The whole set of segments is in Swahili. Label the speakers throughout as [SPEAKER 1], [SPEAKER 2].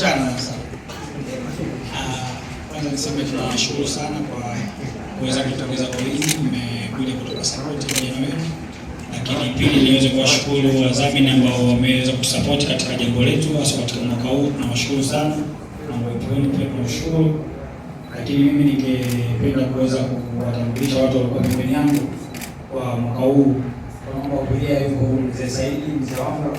[SPEAKER 1] mchana sana. Kwanza niseme tunashukuru sana kwa kuweza kutokeza kwa wingi, mmekuja kutoka support kwa jana wetu. Lakini pili niweze kuwashukuru wadhamini ambao wameweza kutusupport katika jambo letu hasa katika mwaka huu. Tunawashukuru sana na mwepo wenu pia tunashukuru. Lakini mimi ningependa kuweza kuwatambulisha watu walikuwa pembeni yangu kwa mwaka huu. Kwa mambo ya yuko mzee Saidi, mzee wangu,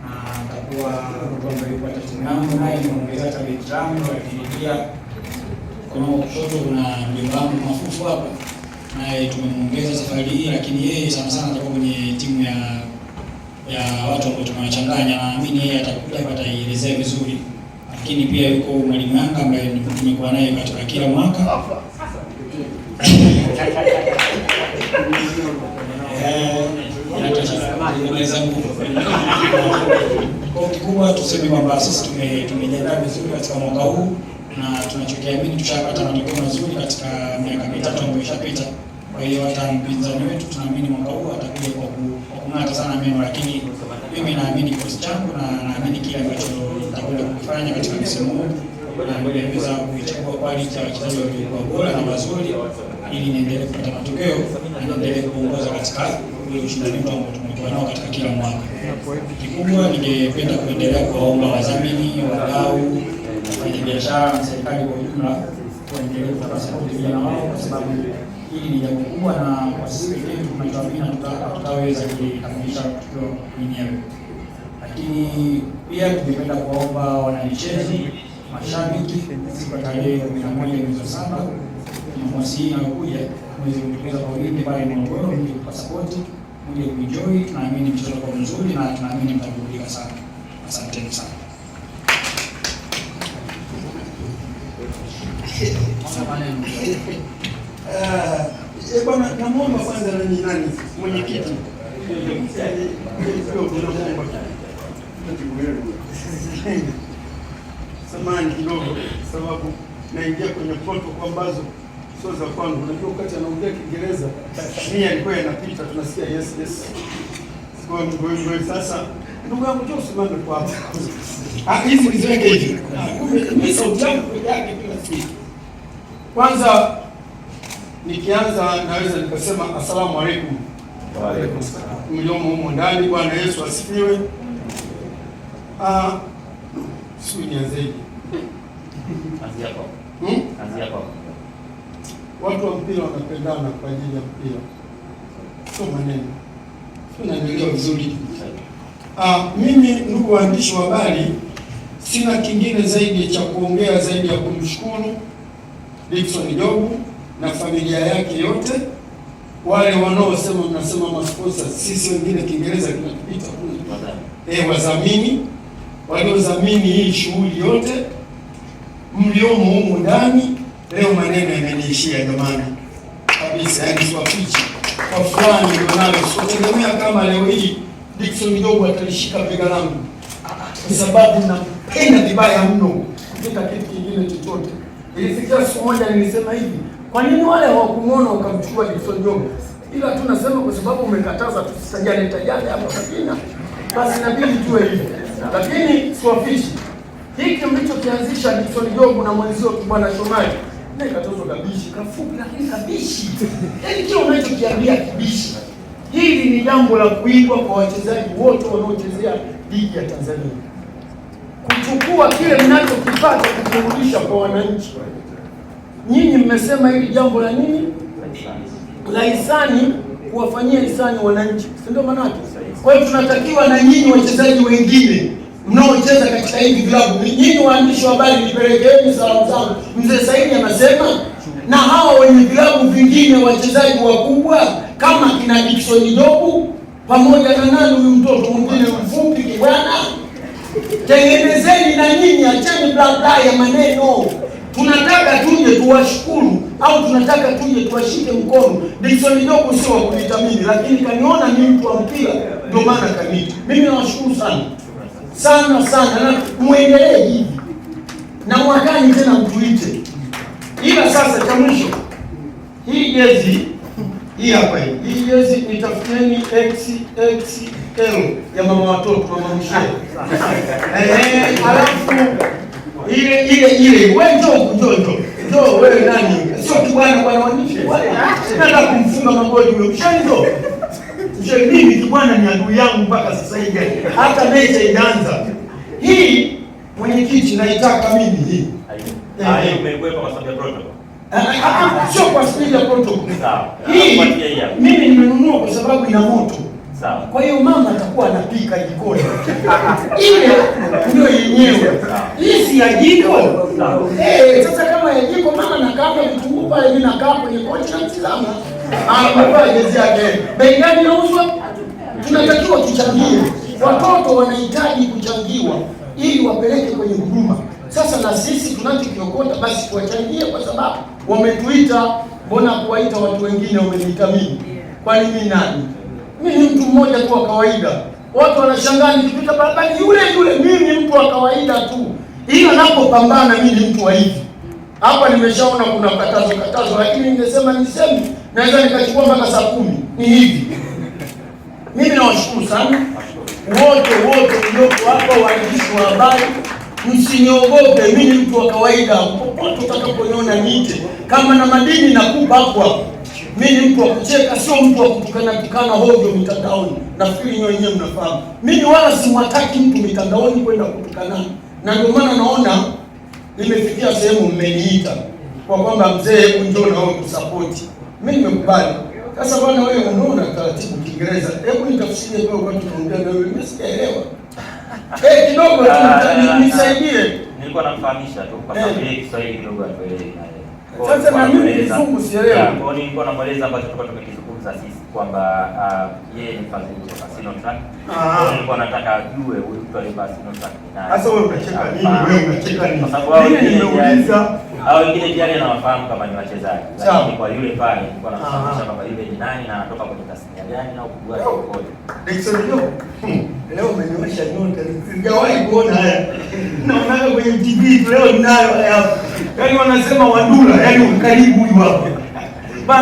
[SPEAKER 1] na atakuwa mtu ambaye yuko katika timu yangu naye nimeongeza tabia yangu. Lakini pia kuna kushoto kuna mjomba wangu Mafufu hapa, naye tumemuongeza safari hii. Lakini yeye sana sana atakuwa kwenye timu ya watu ambao tunawachanganya, naamini yeye atakuja ataielezea vizuri. Lakini pia yuko mwalimu Yanga ambaye tumekuwa naye katika kila mwaka. Kwa kikubwa tuseme kwamba sisi tumejiandaa vizuri katika mwaka huu na tunachokiamini tushapata matokeo mazuri katika miaka mitatu ambayo ishapita. Kwa hiyo hata mpinzani wetu tunaamini mwaka huu atakuja kwa kung'ata sana meno, lakini mimi naamini kikosi changu na naamini kile ambacho nitakwenda kufanya katika msimu huu na nimeweza kuichagua quality ya wachezaji waliokuwa bora na wazuri ili niendelee kupata matokeo na niendelee kuongoza katika ule ushindani ambao tumekuwa nao katika kila mwaka. Kikubwa ningependa kuendelea kuwaomba wadhamini, wadau, wafanyabiashara na serikali kwa ujumla waendelee kutoa support vijana wao, kwa sababu hili ni jambo kubwa na kwa sisi pekee tunatuamini tutaweza kukamilisha tukio lenyewe. Lakini pia tungependa kuwaomba wanamichezo, mashabiki, siku ya tarehe 11 mwezi wa 7 Jumamosi inayokuja mwezi kutokeza kwa wingi pale Morogoro, mje kwa support, mje kuenjoy. Tunaamini mchezo utakuwa mzuri na tunaamini mtaburudika sana. Asanteni sana.
[SPEAKER 2] Bwana namuomba kwanza nani mwenyekiti. Samahani kidogo sababu naingia kwenye protocol ambazo sio za kwangu. Unajua wakati anaongea Kiingereza mimi alikuwa yanapita tunasikia yes. Kwa hivyo sasa ndugu yangu tu usimame kwa hapa. Hizi niziweke hivi. Mimi sauti yangu yake kila siku. Kwanza nikianza naweza nikasema asalamu alaykum. Wa alaykum salaam. Mliomo humo ndani, Bwana Yesu asifiwe. Sio nianzeje?
[SPEAKER 3] Anzia hapo. Anzia hapo.
[SPEAKER 2] Watu wa mpira wanapendana kwa ajili ya mpira. Sio maneno. Tunaelewa vizuri. Mimi ndugu waandishi wa habari sina kingine zaidi cha kuongea zaidi ya kumshukuru Dickson Jobu na familia yake yote. Wale wanaosema mnasema masponsa, sisi wengine Kiingereza kinatupita kule. Wadhamini waliodhamini hii shughuli yote mliomo humu ndani. Leo maneno yameniishia jamani. Kabisa yani swafichi. Kwa fulani ndio nalo sikutegemea kama leo hii Dickson Jobu atalishika bega langu. Kwa sababu nampenda vibaya mno kutoka kitu kingine chochote. Ilifikia siku moja nilisema hivi, kwa nini wale hawakumuona wakamchukua Dickson Jobu? Ila tunasema kwa sababu umekataza tusitajane hapa majina. Basi inabidi tuwe hivi. Lakini swafichi. Hiki mlichokianzisha Dickson Jobu na mwenzio Bwana Shomari, na katozo kabishi, kafupi lakini kabishi. Yaani kile unachokiambia kibishi. Hili ni jambo la kuigwa kwa wachezaji wote wanaochezea ligi ya Tanzania. Kuchukua kile mnachokipata kurudisha kwa wananchi. Nyinyi mmesema hili jambo la nini? La hisani, kuwafanyia hisani wananchi. Si ndio maana yake? Kwa hiyo tunatakiwa na nyinyi wachezaji wengine mnaocheza katika hivi vilabu, nyinyi waandishi wa habari nipelekeeni salamu zangu. Mzee Saidi anasema na hawa wenye vilabu vingine wachezaji wakubwa kama kina Dickson Jobu pamoja na nani huyu mtoto mwingine mfupi bwana, tengenezeni na nyinyi, acheni bla ya maneno. Tunataka tuje tuwashukuru au tunataka tuje tuwashike mkono. Dickson Jobu sio wa kuvitamini, lakini kaniona ni mtu wa mpira ndio maana kanita. Mimi nawashukuru sana na muendelee hivi na mwakani tena mtuite. Ila sasa cha mwisho, hii jezi hii hapa hii jezi nitafuteni XXL ya mama watoto, mama mshe. Alafu Ile wewe njoo wewe nani? Sio kibwana bwana wanishe. Nataka kumfunga magoli huyo. Mshanzo. Mimi kibwana ni adui yangu mpaka sasa hivi. Hata mechi inaanza. Hii mwenyekiti naitaka mimi hii.
[SPEAKER 3] Umekuwepo kwa sababu ya protocol.
[SPEAKER 2] Sio kwa sababu ya protocol.
[SPEAKER 3] Sawa.
[SPEAKER 2] Hii mimi nimenunua kwa sababu ina moto.
[SPEAKER 3] Sawa.
[SPEAKER 2] Kwa hiyo mama atakuwa anapika jikoni. Ile ndio yenyewe. Hii si ya jiko. Sasa kama ya jiko mama nakaa vitunguu pale, mimi nakaa kwenye kochi na mtizama. Amevaa jezi yake. Bei gani inauzwa? Tunatakiwa tuchangie. Watoto wanahitaji kuchangiwa ili wapeleke kwenye huduma. Sasa na sisi tunachokiokota basi tuwachangie, kwa sababu wametuita. Mbona kuwaita watu wengine wameniita mimi? Kwani mimi nani? Mimi ni mtu mmoja tu wa kawaida. Watu wanashangaa nikipita barabara yule mimi mtu wa kawaida tu. Ila napopambana mimi ni mtu wa hivi. Hapa nimeshaona kuna katazo lakini ningesema naweza nikachukua mpaka saa 10. Ni hivi. Mimi nawashukuru sana wote mlioko hapa, waandishi wa habari. Msiniogope, mimi ni mtu wa kawaida. Popote utakaponiona nite kama na madini nakupa hapo. Mimi ni mtu wa kucheka, sio mtu wa kutukana hovyo mitandaoni. Nafikiri nyinyi wenyewe mnafahamu. Mimi wala simwataki mtu mitandaoni kwenda kutukana. Na ndio maana naona nimefikia sehemu mmeniita kwa kwamba mzee, hebu njoo na wewe kusupport. Mimi nimekubali. Sasa bwana wewe unaona taratibu Kiingereza. Hebu nitafsirie kwa wakati tunaongea na wewe. Nimesielewa. Kidogo tu nisaidie.
[SPEAKER 3] Nilikuwa namfahamisha tu kwa sababu yeye Kiswahili kidogo atuelewe naye.
[SPEAKER 2] Sasa na mimi Kizungu sielewi.
[SPEAKER 3] Kwa hiyo nilikuwa namweleza ambacho tulikuwa tumekizungumza sisi kwamba yeye ni mfadhili kutoka Sinotrack. Nilikuwa nataka ajue huyu mtu aliyevaa Sinotrack ni nani.
[SPEAKER 2] Sasa wewe unacheka nini? Wewe unacheka nini?
[SPEAKER 3] Kwa sababu hao wengine tayari anawafahamu kama ni wachezaji. Lakini kwa yule pale nilikuwa namfahamisha kwamba yule ni nani na anatoka kwenye tasnia gani na ukubwa wake ukoje.
[SPEAKER 2] Leo umenionyesha nyota. Sijawahi kuona haya. Naona kwenye TV leo ninayo haya. Yaani wanasema wadula, yaani ukaribu huyu hapo.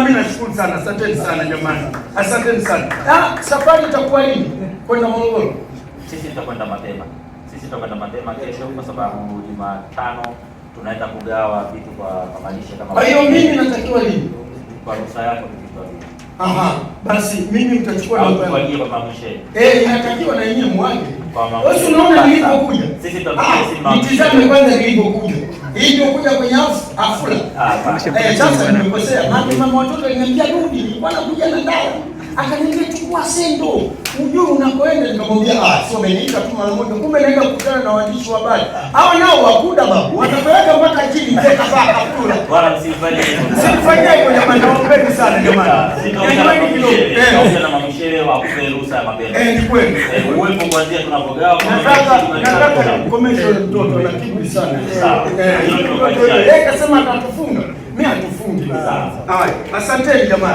[SPEAKER 2] Mimi nashukuru sana. Asanteni sana jamani. Asanteni sana. Safari itakuwa lini? Kwenda Morogoro.
[SPEAKER 3] Sisi tutakwenda mapema kesho kwa sababu Jumatano tunaenda kugawa vitu kwa malishe kama.
[SPEAKER 2] Kwa hiyo mimi natakiwa lini?
[SPEAKER 3] Kwa ruhusa yako tukitoa vitu.
[SPEAKER 2] Basi mimi nitachukua
[SPEAKER 3] na kwa ajili ya mamishe.
[SPEAKER 2] Inatakiwa na yenyewe mwange.
[SPEAKER 3] Wewe
[SPEAKER 2] unaona nilipokuja.
[SPEAKER 3] Sisi tutakuja
[SPEAKER 2] nitizame kwanza nilipokuja. Hii kuja kwenye afula. Sasa nimekosea. Mama watoto aliniambia rudi, nilikuwa nakuja na dawa. Akaniambia chukua sendo. Ujue unakoenda, nikamwambia sio umeniita tu mara moja. Kumbe naenda kukutana na waandishi wa habari. Hao nao wakuda babu. Watapeleka mpaka chini mpaka afula.
[SPEAKER 3] Wala msifanye hivyo.
[SPEAKER 2] Msifanye hivyo jamani, naombeni sana jamani.
[SPEAKER 3] Jamani kidogo. Na mamshere wakupe ruhusa ya mapema.
[SPEAKER 2] Ni kweli.
[SPEAKER 3] Uwepo kuanzia tunapogawa.
[SPEAKER 2] Nataka commercial mtoto na kiburi sana. Kasema atatufunga. Mimi atufungi. Asanteni jamani.